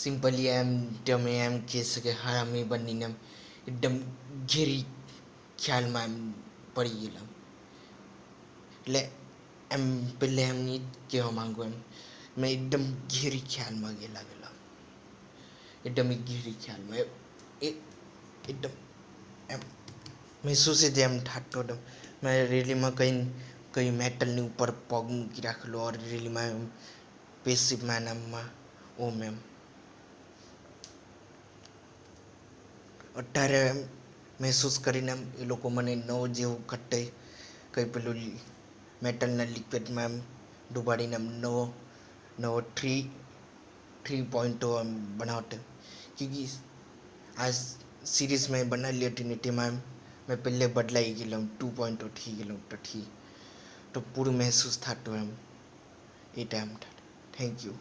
Simply એમ તમે એમ કહી શકે હરામી બનીને એમ એકદમ ઘેરી ખ્યાલમાં એમ પડી ગયેલા. એટલે એમ પહેલે એમ નહીં કહેવા માંગુ એમ મેં એકદમ ઘેરી ખ્યાલમાં ગયેલા એકદમ ઘેરી ખ્યાલમાં એ એકદમ એમ મહેસૂસ જ એમ થતો હતો. મેં રેલીમાં કંઈ મેટલની ઉપર પગ મૂકી રાખેલો ઓર રેલીમાં એમ પેસિવ નામમાં ઓમ એમ અત્યારે એમ મહેસૂસ કરીને એમ એ લોકો મને નવો જેવું કટ્ટે કંઈ પેલું મેટલના લિક્વિડમાં એમ ડૂબાડીને એમ નવો 3.0 એમ બનાવતે. क्योंकि આ સિરીઝ મેં બનાવેલી હતી ને તેમાં એમ મેં પહેલે બદલાઈ ગયેલો એમ 2.0 થઈ ગયેલો તો પૂરું મહેસૂસ થતું એમ એ ટાઈમ થતું. Thank you.